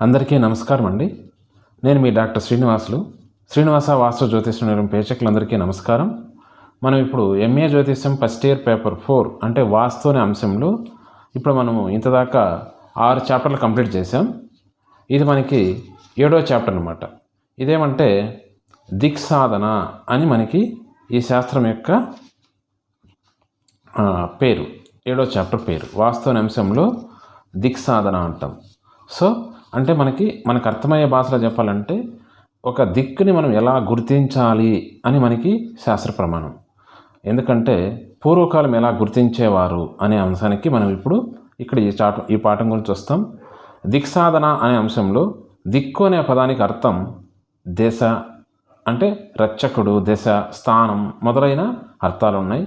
అందరికీ నమస్కారం అండి. నేను మీ డాక్టర్ శ్రీనివాస వాస్తు జ్యోతిష్య నిలయం ప్రేక్షకులందరికీ నమస్కారం. మనం ఇప్పుడు ఎంఏ జ్యోతిష్యం ఫస్ట్ ఇయర్ పేపర్ 4 అంటే వాస్తు అనే అంశంలో ఇప్పుడు మనము ఇంతదాకా 6 చాప్టర్లు కంప్లీట్ చేసాం. ఇది మనకి 7వ చాప్టర్ అనమాట. ఇదేమంటే దిక్సాధన అని మనకి ఈ శాస్త్రం యొక్క పేరు. 7వ చాప్టర్ పేరు వాస్తు అనే అంశంలో దిక్సాధన అంటాం. సో అంటే మనకు అర్థమయ్యే భాషలో చెప్పాలంటే ఒక దిక్కుని మనం ఎలా గుర్తించాలి అని మనకి శాస్త్ర ప్రమాణం. ఎందుకంటే పూర్వకాలం ఎలా గుర్తించేవారు అనే అంశానికి మనం ఇప్పుడు ఇక్కడ ఈ పాఠం గురించి వస్తాం. దిక్సాధన అనే అంశంలో దిక్కు అనే పదానికి అర్థం దశ, అంటే రక్షకుడు, దశ, స్థానం మొదలైన అర్థాలు ఉన్నాయి.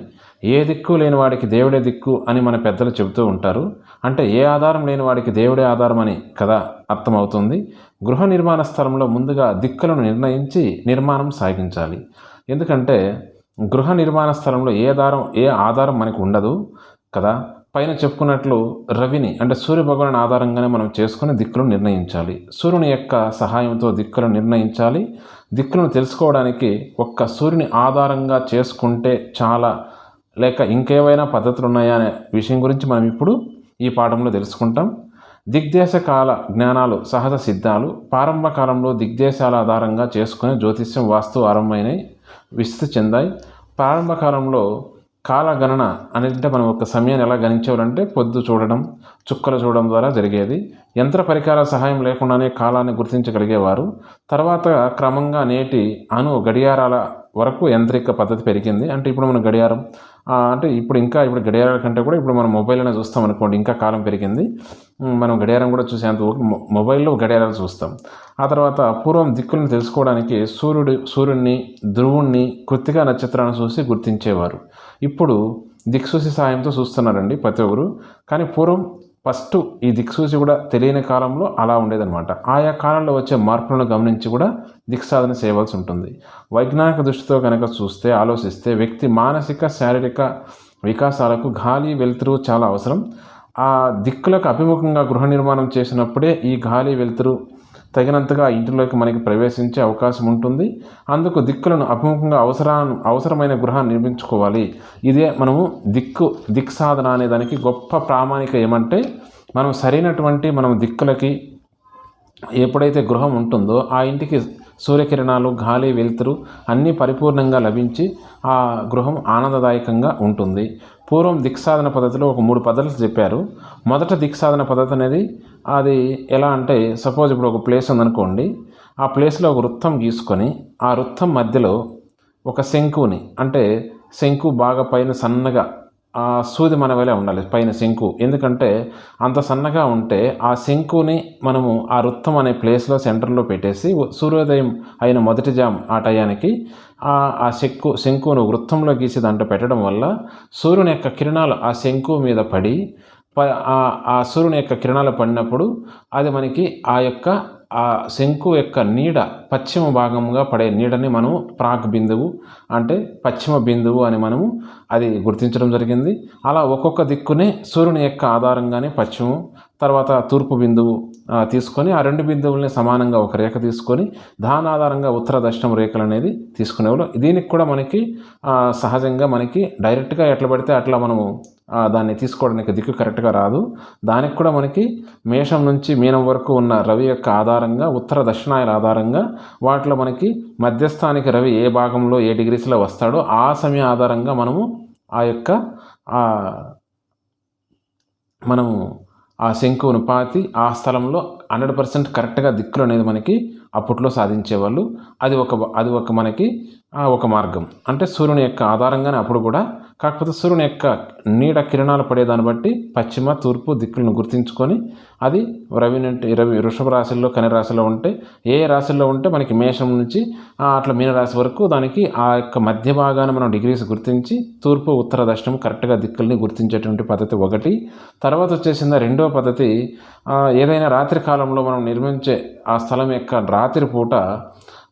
ఏ దిక్కు లేని వాడికి దేవుడే దిక్కు అని మన పెద్దలు చెబుతూ ఉంటారు. అంటే ఏ ఆధారం లేని వాడికి దేవుడే ఆధారం అని కదా అర్థమవుతుంది. గృహ నిర్మాణ స్థలంలో ముందుగా దిక్కులను నిర్ణయించి నిర్మాణం సాగించాలి. ఎందుకంటే గృహ నిర్మాణ స్థలంలో ఏ ఆధారం మనకు ఉండదు కదా. పైన చెప్పుకున్నట్లు రవిని అంటే సూర్యభగవాను ఆధారంగానే మనం చేసుకుని దిక్కులను నిర్ణయించాలి. సూర్యుని యొక్క సహాయంతో దిక్కులను నిర్ణయించాలి. దిక్కులను తెలుసుకోవడానికి ఒక్క సూర్యుని ఆధారంగా చేసుకుంటే చాలా, లేక ఇంకేవైనా పద్ధతులు ఉన్నాయా అనే విషయం గురించి మనం ఇప్పుడు ఈ పాఠంలో తెలుసుకుంటాం. దిగ్దేశ కాల జ్ఞానాలు సహజ సిద్ధాలు ప్రారంభ కాలంలో దిగ్దేశాల ఆధారంగా చేసుకుని జ్యోతిష్యం వాస్తు ఆరంభమైనవి, విస్తృతి చెందాయి. ప్రారంభ కాలంలో కాల గణన అనేది మనం ఒక సమయాన్ని ఎలా గణించేవారంటే పొద్దు చూడడం, చుక్కలు చూడడం ద్వారా జరిగేది. యంత్ర పరికరాల సహాయం లేకుండానే కాలాన్ని గుర్తించగలిగేవారు. తర్వాత క్రమంగా నేటి గడియారాల వరకు యంత్రిక పద్ధతి పెరిగింది. అంటే ఇప్పుడు మన గడియారం అంటే ఇప్పుడు గడియారాల కంటే కూడా ఇప్పుడు మనం మొబైల్లోనే చూస్తాం అనుకోండి, ఇంకా కాలం పెరిగింది. మనం గడియారం కూడా చూసేంత మొబైల్లో గడియారాలు చూస్తాం. ఆ తర్వాత పూర్వం దిక్కులను తెలుసుకోవడానికి సూర్యుడిని, ధ్రువుణ్ణి, కృత్తికా నక్షత్రాలను చూసి గుర్తించేవారు. ఇప్పుడు దిక్సూచి సాయంతో చూస్తున్నారండి ప్రతి ఒక్కరు. కానీ పూర్వం ఫస్ట్ ఈ దిక్సూచి కూడా తెలియని కాలంలో అలా ఉండేదన్నమాట. ఆయా కాలంలో వచ్చే మార్పులను గమనించి కూడా దిక్సాధన చేయవలసి ఉంటుంది. వైజ్ఞానిక దృష్టితో కనుక ఆలోచిస్తే వ్యక్తి మానసిక, శారీరక వికాసాలకు గాలి, వెలుతురు చాలా అవసరం. ఆ దిక్కులకు అభిముఖంగా గృహ నిర్మాణం చేసినప్పుడే ఈ గాలి, వెలుతురు తగినంతగా ఇంటిలోకి మనకి ప్రవేశించే అవకాశం ఉంటుంది. అందుకు దిక్కులను అభిముఖంగా అవసరమైన గృహాన్ని నిర్మించుకోవాలి. ఇదే మనము దిక్సాధన అనే దానికి గొప్ప ప్రామాణిక ఏమంటే మనం సరైనటువంటి దిక్కులకి ఎప్పుడైతే గృహం ఉంటుందో ఆ ఇంటికి సూర్యకిరణాలు, గాలి, వెలుతురు అన్నీ పరిపూర్ణంగా లభించి ఆ గృహం ఆనందదాయకంగా ఉంటుంది. పూర్వం దిక్సాధన పద్ధతిలో ఒక 3 పద్ధతులు చెప్పారు. మొదట దిక్సాధన పద్ధతి అనేది అది ఎలా అంటే సపోజ్ ఇప్పుడు ఒక ప్లేస్ ఉందనుకోండి, ఆ ప్లేస్లో ఒక వృత్తం గీసుకొని ఆ వృత్తం మధ్యలో ఒక శంకుని, అంటే శంకు బాగా పైన సన్నగా ఆ సూది మన వేలే ఉండాలి పైన శంకు. ఎందుకంటే అంత సన్నగా ఉంటే ఆ శంకుని మనము ఆ వృత్తం అనే ప్లేస్లో సెంటర్లో పెట్టేసి సూర్యోదయం అయిన మొదటి జామ్ ఆ టయానికి ఆ శంకును వృత్తంలో గీసి దాంట్లో పెట్టడం వల్ల సూర్యుని యొక్క కిరణాలు ఆ శంకు మీద పడి ఆ సూర్యుని యొక్క కిరణాలు పడినప్పుడు అది మనకి ఆ శంకు యొక్క నీడ పశ్చిమ భాగంగా పడే నీడని మనము ప్రాక్ బిందువు అంటే పశ్చిమ బిందువు అని మనము అది గుర్తించడం జరిగింది. అలా ఒక్కొక్క దిక్కునే సూర్యుని యొక్క ఆధారంగానే పశ్చిమం, తర్వాత తూర్పు బిందువు తీసుకొని ఆ 2 బిందువుల్ని సమానంగా ఒక రేఖ తీసుకొని దాని ఆధారంగా ఉత్తర దక్షిణం రేఖలు అనేది తీసుకునేవాళ్ళు. దీనికి కూడా మనకి సహజంగా మనకి డైరెక్ట్గా ఎట్లా పడితే అట్లా మనము దాన్ని తీసుకోవడానికి దిక్కు కరెక్ట్గా రాదు. దానికి కూడా మనకి మేషం నుంచి మీనం వరకు ఉన్న రవి యొక్క ఆధారంగా ఉత్తర దక్షిణాయల ఆధారంగా వాటిలో మనకి మధ్యస్థానికి రవి ఏ భాగంలో ఏ డిగ్రీస్లో వస్తాడో ఆ సమయం ఆధారంగా మనము ఆ శంకువును పాతి ఆ స్థలంలో 100% కరెక్ట్గా దిక్కులు అనేది మనకి అప్పట్లో సాధించేవాళ్ళు. అది ఒక మనకి ఒక మార్గం. అంటే సూర్యుని యొక్క ఆధారంగానే అప్పుడు కూడా, కాకపోతే సూర్యుని యొక్క నీడ కిరణాలు పడేదాన్ని బట్టి పశ్చిమ, తూర్పు దిక్కులను గుర్తించుకొని అది రవి వృషభ రాశిలో, కన్య రాశిలో ఉంటే ఏ రాశిలో ఉంటే మనకి మేషం నుంచి అట్లా మీనరాశి వరకు దానికి ఆ యొక్క మధ్య భాగాన్ని మనం డిగ్రీస్ గుర్తించి తూర్పు, ఉత్తర, దక్షిణం కరెక్ట్గా దిక్కుల్ని గుర్తించేటువంటి పద్ధతి ఒకటి. తర్వాత వచ్చేసింది రెండవ పద్ధతి, ఏదైనా రాత్రి కాలంలో మనం నిర్మించే ఆ స్థలం యొక్క రాత్రి పూట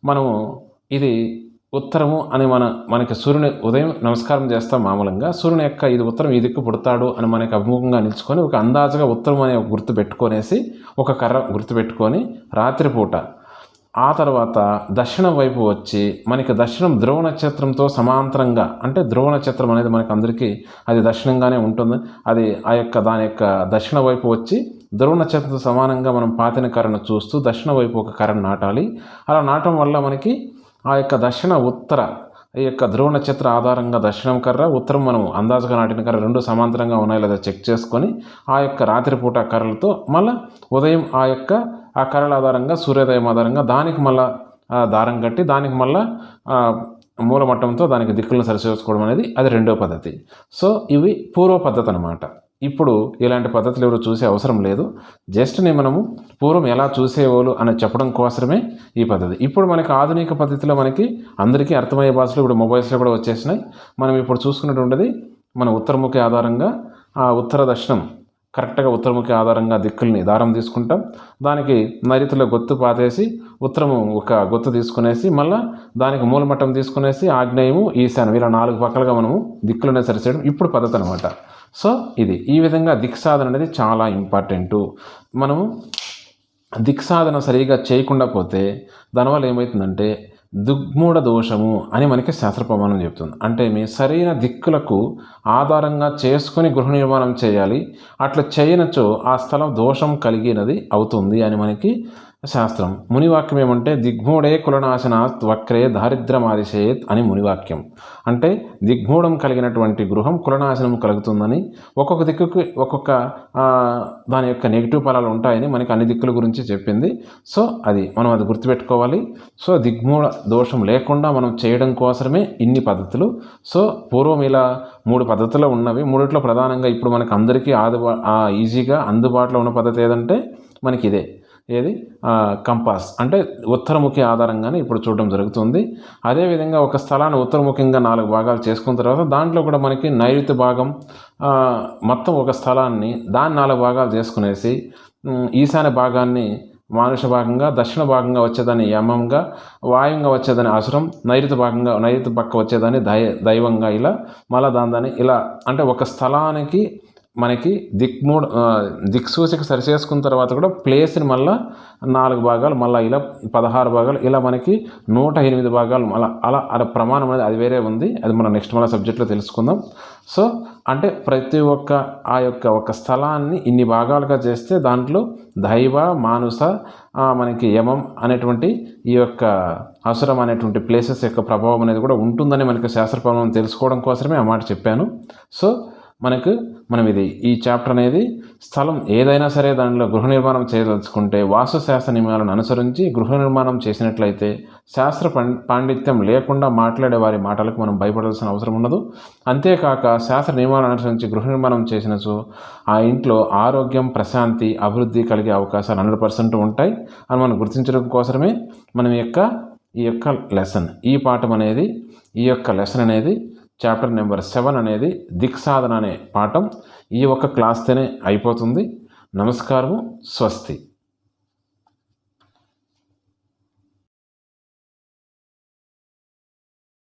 మనము ఇది ఉత్తరము అని మనకి సూర్యుని ఉదయం నమస్కారం చేస్తాం మామూలుగా. సూర్యుని యొక్క ఇది ఉత్తరం ఈ దిక్కు పుడతాడు అని మనకి అభిముఖంగా నిలుచుకొని ఒక అందాజుగా ఉత్తరం అనే ఒక గుర్తు పెట్టుకొనేసి ఒక కర్ర గుర్తు పెట్టుకొని రాత్రిపూట ఆ తర్వాత దక్షిణం వైపు వచ్చి మనకి దక్షిణం ధ్రువ నక్షత్రంతో సమాంతరంగా, అంటే ధ్రువ నక్షత్రం అనేది మనకి అందరికీ అది దక్షిణంగానే ఉంటుంది. అది దాని యొక్క దక్షిణ వైపు వచ్చి ధ్రువ నక్షత్రంతో సమానంగా మనం పాతిన కర్రను చూస్తూ దక్షిణ వైపు ఒక కర్రను నాటాలి. అలా నాటడం వల్ల మనకి ఆ యొక్క దక్షిణ ఉత్తర ఈ యొక్క ధ్రువ నక్షత్ర ఆధారంగా దక్షిణం కర్ర, ఉత్తరం మనం అందాజుగా నాటిన కర్ర రెండు సమాంతరంగా ఉన్నాయో లేదా చెక్ చేసుకొని ఆ యొక్క రాత్రిపూట కర్రలతో మళ్ళీ ఉదయం ఆ కర్రల ఆధారంగా సూర్యోదయం ఆధారంగా దానికి మళ్ళీ దారం కట్టి దానికి మళ్ళీ మూలమట్టంతో దానికి దిక్కులను సరిచేసుకోవడం అనేది అది రెండో పద్ధతి. సో ఇవి పూర్వ పద్ధతి అన్నమాట. ఇప్పుడు ఇలాంటి పద్ధతులు ఎవరు చూసే అవసరం లేదు. జస్ట్ మనము పూర్వం ఎలా చూసేవాళ్ళు అని చెప్పడం కోసమే ఈ పద్ధతి. ఇప్పుడు మనకి ఆధునిక పద్ధతిలో మనకి అందరికీ అర్థమయ్యే భాషలో ఇప్పుడు మొబైల్స్లో కూడా వచ్చేసినాయి. మనం ఇప్పుడు చూసుకున్నటువంటిది మన ఉత్తరముఖి ఆధారంగా ఆ ఉత్తర దక్షిణం కరెక్ట్గా ఉత్తరముఖి ఆధారంగా దిక్కుల్ని దారం తీసుకుంటాం. దానికి నైరుతిలో గొత్తు పాతేసి ఉత్తరము ఒక గొత్తు తీసుకునేసి మళ్ళీ దానికి మూలమట్టం తీసుకునేసి ఆగ్నేయము ఈశాన్యం ఇలా 4 పక్కలుగా మనము దిక్కులనే సరిచేయడం ఇప్పుడు పద్ధతి అనమాట. సో ఈ విధంగా దిక్సాధన అనేది చాలా ఇంపార్టెంటు. మనము దిక్సాధన సరిగా చేయకుండా పోతే దానివల్ల ఏమవుతుందంటే దిగ్మూఢ దోషము అని మనకి శాస్త్ర ప్రమాణం చెప్తుంది. అంటే మీ సరైన దిక్కులకు ఆధారంగా చేసుకొని గృహ నిర్మాణం చేయాలి. అట్లా చేయనచో ఆ స్థలం దోషం కలిగినది అవుతుంది అని మనకి శాస్త్రం. మునివాక్యం ఏమంటే దిగ్మూఢే కులనాశనాత్ వక్రే దారిద్ర్యమాదిశేత్ అని మునివాక్యం. అంటే దిగ్మూఢం కలిగినటువంటి గృహం కులనాశనం కలుగుతుందని, ఒక్కొక్క దిక్కుకి ఒక్కొక్క దాని యొక్క నెగిటివ్ ఫలాలు ఉంటాయని మనకి అన్ని దిక్కుల గురించి చెప్పింది. సో మనం అది గుర్తుపెట్టుకోవాలి. సో దిగ్మూఢ దోషం లేకుండా మనం చేయడం కోసమే ఇన్ని పద్ధతులు. సో పూర్వం ఇలా 3 పద్ధతులు ఉన్నవి. 3ట్లో ప్రధానంగా ఇప్పుడు మనకు అందరికీ ఈజీగా అందుబాటులో ఉన్న పద్ధతి ఏదంటే మనకి ఇదే. కంపాస్ అంటే ఉత్తరముఖి ఆధారంగానే ఇప్పుడు చూడడం జరుగుతుంది. అదేవిధంగా ఒక స్థలాన్ని ఉత్తరముఖంగా 4 భాగాలు చేసుకున్న తర్వాత దాంట్లో కూడా మనకి నైరుతి భాగం మొత్తం ఒక స్థలాన్ని దాన్ని 4 భాగాలు చేసుకునేసి ఈశాన్య భాగాన్ని మానుష భాగంగా, దక్షిణ భాగంగా వచ్చేదాన్ని యమంగా, వాయువుగా వచ్చేదాన్ని అసురం, నైరుతి పక్క వచ్చేదాన్ని దైవంగా, ఇలా మళ్ళీ దాన్ని ఇలా అంటే ఒక స్థలానికి మనకి దిక్సూచిక సరిచేసుకున్న తర్వాత కూడా ప్లేస్ని మళ్ళీ 4 భాగాలు మళ్ళీ ఇలా 16 భాగాలు ఇలా మనకి 108 భాగాలు అలా ప్రమాణం అనేది అది వేరే ఉంది. అది మనం నెక్స్ట్ మళ్ళీ సబ్జెక్ట్లో తెలుసుకుందాం. సో అంటే ప్రతి ఒక్క ఆ యొక్క ఒక స్థలాన్ని ఇన్ని భాగాలుగా చేస్తే దాంట్లో దైవ, మానుస, మనకి యమం అనేటువంటి ఈ యొక్క అసురం అనేటువంటి ప్లేసెస్ యొక్క ప్రభావం అనేది కూడా ఉంటుందని మనకి శాస్త్రపరమైన తెలుసుకోవడం కోసమే ఆ మాట చెప్పాను. సో మనం ఈ చాప్టర్ అనేది స్థలం ఏదైనా సరే దానిలో గృహ నిర్మాణం చేయదలుచుకుంటే వాస్తుశాస్త్ర నియమాలను అనుసరించి గృహ నిర్మాణం చేసినట్లయితే శాస్త్ర పాండిత్యం లేకుండా మాట్లాడే వారి మాటలకు మనం భయపడాల్సిన అవసరం ఉండదు. అంతేకాక శాస్త్ర నియమాలను అనుసరించి గృహ నిర్మాణం చేసినచో ఆ ఇంట్లో ఆరోగ్యం, ప్రశాంతి, అభివృద్ధి కలిగే అవకాశాలు 100% ఉంటాయి అని మనం గుర్తించడం కోసమే మనం ఈ యొక్క లెసన్ ఈ యొక్క లెసన్ అనేది చాప్టర్ నెంబర్ 7 అనేది దిక్సాధన అనే పాఠం ఈ ఒక్క క్లాస్తోనే అయిపోతుంది. నమస్కారము. స్వస్తి.